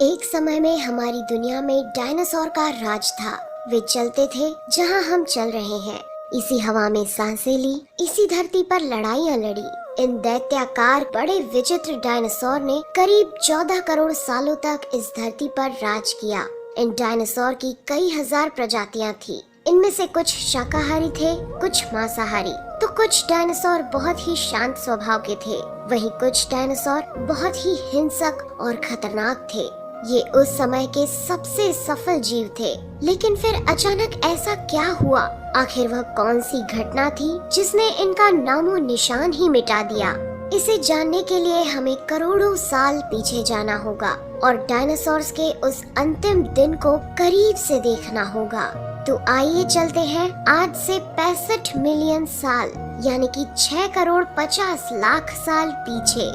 एक समय में हमारी दुनिया में डायनासोर का राज था। वे चलते थे जहां हम चल रहे हैं। इसी हवा में सांसें ली, इसी धरती पर लड़ाइयां लड़ी। इन दैत्याकार बड़े विचित्र डायनासोर ने करीब 14 करोड़ सालों तक इस धरती पर राज किया। इन डायनासोर की कई हजार प्रजातियां थी। इनमें से कुछ शाकाहारी थे, कुछ मांसाहारी, तो कुछ डायनासोर बहुत ही शांत स्वभाव के थे। वहीं कुछ डायनासोर बहुत ही हिंसक और खतरनाक थे। ये उस समय के सबसे सफल जीव थे। लेकिन फिर अचानक ऐसा क्या हुआ? आखिर वह कौन सी घटना थी जिसने इनका नामो निशान ही मिटा दिया? इसे जानने के लिए हमें करोड़ों साल पीछे जाना होगा और डायनासोर्स के उस अंतिम दिन को करीब से देखना होगा। तो आइए चलते हैं आज से 65 मिलियन साल यानी कि 6 करोड़ 50 लाख साल पीछे।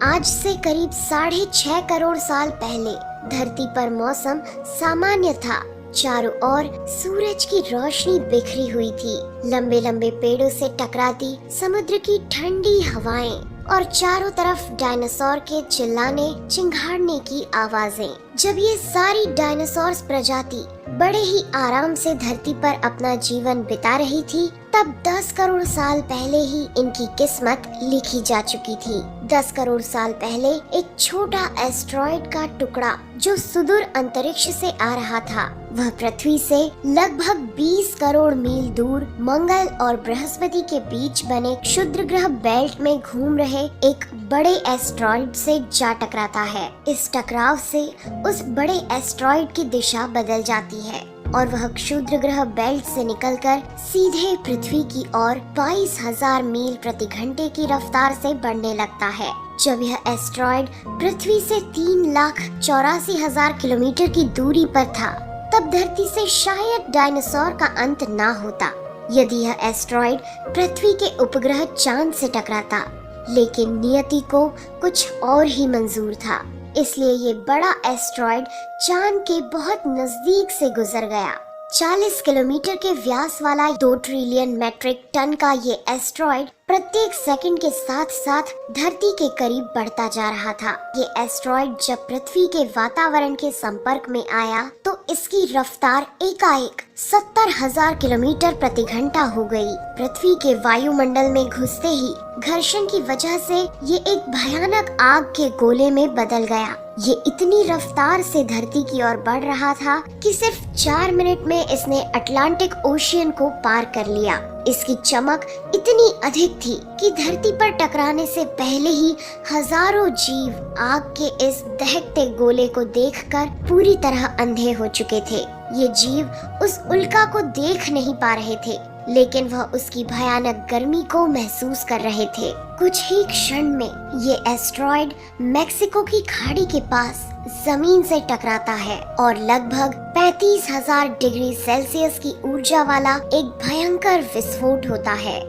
आज से करीब 6.5 करोड़ साल पहले धरती पर मौसम सामान्य था। चारों ओर सूरज की रोशनी बिखरी हुई थी। लंबे लंबे पेड़ों से टकराती समुद्र की ठंडी हवाएं और चारों तरफ डायनासोर के चिल्लाने चिंघाड़ने की आवाजें। जब ये सारी डायनासोर प्रजाति बड़े ही आराम से धरती पर अपना जीवन बिता रही थी, तब 10 करोड़ साल पहले ही इनकी किस्मत लिखी जा चुकी थी। 10 करोड़ साल पहले एक छोटा एस्ट्रॉइड का टुकड़ा जो सुदूर अंतरिक्ष से आ रहा था, वह पृथ्वी से लगभग 20 करोड़ मील दूर मंगल और बृहस्पति के बीच बने क्षुद्र ग्रह बेल्ट में घूम रहे एक बड़े एस्ट्रॉइड से जा टकराता है। इस टकराव से उस बड़े एस्ट्रॉइड की दिशा बदल जाती है और वह क्षुद्र ग्रह बेल्ट से निकलकर सीधे पृथ्वी की ओर 22,000 मील प्रति घंटे की रफ्तार से बढ़ने लगता है। जब यह एस्ट्रॉइड पृथ्वी से 3,84,000 किलोमीटर की दूरी पर था, तब धरती से शायद डायनासोर का अंत ना होता यदि यह एस्ट्रॉइड पृथ्वी के उपग्रह चांद से टकराता। लेकिन नियति को कुछ और ही मंजूर था, इसलिए ये बड़ा एस्ट्रॉइड चांद के बहुत नजदीक से गुजर गया। 40 किलोमीटर के व्यास वाला 2 ट्रिलियन मेट्रिक टन का ये एस्ट्रॉइड प्रत्येक सेकंड के साथ साथ धरती के करीब बढ़ता जा रहा था। ये एस्ट्रॉइड जब पृथ्वी के वातावरण के संपर्क में आया तो इसकी रफ्तार एकाएक 70,000 किलोमीटर प्रति घंटा हो गई। पृथ्वी के वायुमंडल में घुसते ही घर्षण की वजह से ये एक भयानक आग के गोले में बदल गया। ये इतनी रफ्तार से धरती की ओर बढ़ रहा था कि सिर्फ 4 मिनट में इसने अटलांटिक ओशियन को पार कर लिया। इसकी चमक इतनी अधिक थी कि धरती पर टकराने से पहले ही हजारों जीव आग के इस दहकते गोले को देखकर पूरी तरह अंधे हो चुके थे। ये जीव उस उल्का को देख नहीं पा रहे थे, लेकिन वह उसकी भयानक गर्मी को महसूस कर रहे थे। कुछ ही क्षण में ये एस्ट्रॉइड मेक्सिको की खाड़ी के पास जमीन से टकराता है और लगभग 35,000 डिग्री सेल्सियस की ऊर्जा वाला एक भयंकर विस्फोट होता है।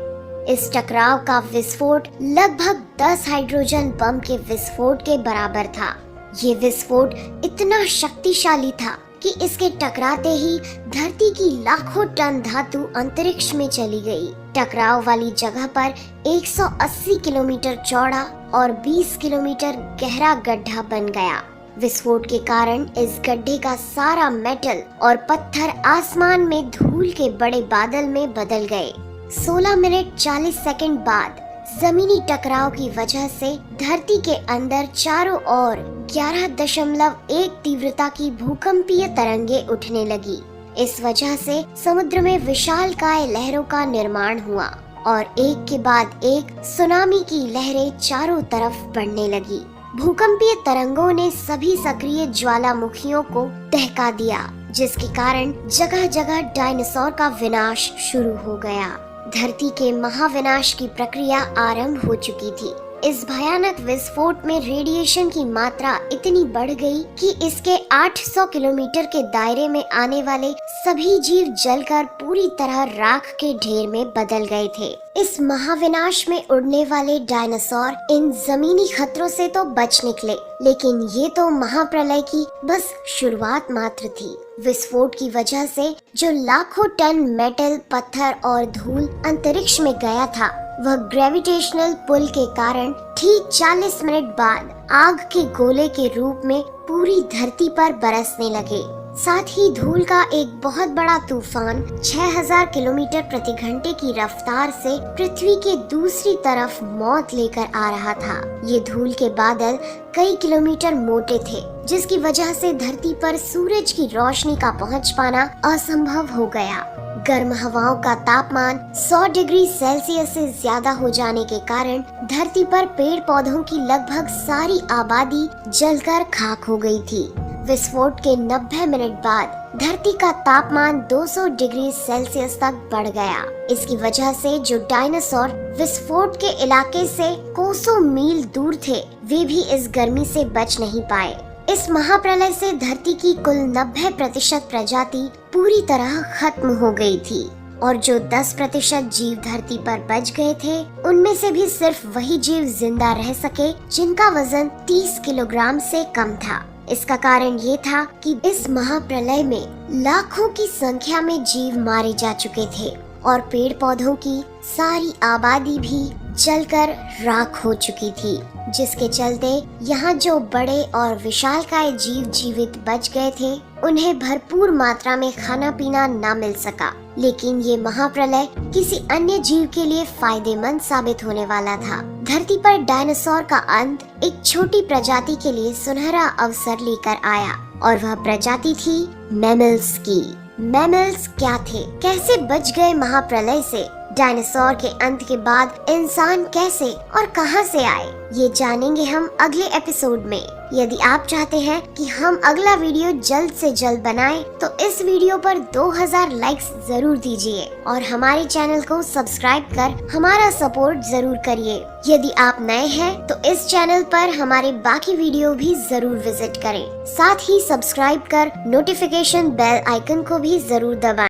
इस टकराव का विस्फोट लगभग 10 हाइड्रोजन बम के विस्फोट के बराबर था। ये विस्फोट इतना शक्तिशाली था कि इसके टकराते ही धरती की लाखों टन धातु अंतरिक्ष में चली गई। टकराव वाली जगह पर 180 किलोमीटर चौड़ा और 20 किलोमीटर गहरा गड्ढा बन गया। विस्फोट के कारण इस गड्ढे का सारा मेटल और पत्थर आसमान में धूल के बड़े बादल में बदल गए। 16 मिनट 40 सेकंड बाद जमीनी टकराव की वजह से धरती के अंदर चारों ओर 11.1 तीव्रता की भूकंपीय तरंगे उठने लगी। इस वजह से समुद्र में विशालकाय लहरों का निर्माण हुआ और एक के बाद एक सुनामी की लहरें चारों तरफ बढ़ने लगी। भूकंपीय तरंगों ने सभी सक्रिय ज्वालामुखियों को दहका दिया, जिसके कारण जगह जगह डायनासोर का विनाश शुरू हो गया। धरती के महाविनाश की प्रक्रिया आरंभ हो चुकी थी। इस भयानक विस्फोट में रेडिएशन की मात्रा इतनी बढ़ गई कि इसके 800 किलोमीटर के दायरे में आने वाले सभी जीव जलकर पूरी तरह राख के ढेर में बदल गए थे। इस महाविनाश में उड़ने वाले डायनासोर इन जमीनी खतरों से तो बच निकले, लेकिन ये तो महाप्रलय की बस शुरुआत मात्र थी। विस्फोट की वजह से जो लाखों टन मेटल, पत्थर और धूल अंतरिक्ष में गया था, वह ग्रेविटेशनल पुल के कारण ठीक 40 मिनट बाद आग के गोले के रूप में पूरी धरती पर बरसने लगे। साथ ही धूल का एक बहुत बड़ा तूफान 6000 किलोमीटर प्रति घंटे की रफ्तार से पृथ्वी के दूसरी तरफ मौत लेकर आ रहा था। ये धूल के बादल कई किलोमीटर मोटे थे, जिसकी वजह से धरती पर सूरज की रोशनी का पहुंच पाना असंभव हो गया। गर्म हवाओं का तापमान 100 डिग्री सेल्सियस से ज्यादा हो जाने के कारण धरती पर पेड़ पौधों की लगभग सारी आबादी जलकर खाक हो गई थी। विस्फोट के 90 मिनट बाद धरती का तापमान 200 डिग्री सेल्सियस तक बढ़ गया। इसकी वजह से जो डायनासोर विस्फोट के इलाके से कोसों मील दूर थे, वे भी इस गर्मी से बच नहीं पाए। इस महाप्रलय से धरती की कुल 90% प्रजाति पूरी तरह खत्म हो गई थी और जो 10% जीव धरती पर बच गए थे, उनमें से भी सिर्फ वही जीव जिंदा रह सके जिनका वजन 30 किलोग्राम से कम था। इसका कारण ये था कि इस महाप्रलय में लाखों की संख्या में जीव मारे जा चुके थे और पेड़ पौधों की सारी आबादी भी जलकर राख हो चुकी थी, जिसके चलते यहाँ जो बड़े और विशालकाय जीव जीवित बच गए थे, उन्हें भरपूर मात्रा में खाना पीना न मिल सका। लेकिन ये महाप्रलय किसी अन्य जीव के लिए फायदेमंद साबित होने वाला था। धरती पर डायनासोर का अंत एक छोटी प्रजाति के लिए सुनहरा अवसर लेकर आया और वह प्रजाति थी मैमल्स की। मैमल्स क्या थे, कैसे बच गए महाप्रलय से, डायनासोर के अंत के बाद इंसान कैसे और कहां से आए, ये जानेंगे हम अगले एपिसोड में। यदि आप चाहते हैं कि हम अगला वीडियो जल्द से जल्द बनाएं, तो इस वीडियो पर 2000 लाइक्स जरूर दीजिए और हमारे चैनल को सब्सक्राइब कर हमारा सपोर्ट जरूर करिए। यदि आप नए हैं तो इस चैनल पर हमारे बाकी वीडियो भी जरूर विजिट करें। साथ ही सब्सक्राइब कर नोटिफिकेशन बेल आइकन को भी जरूर दबाएं।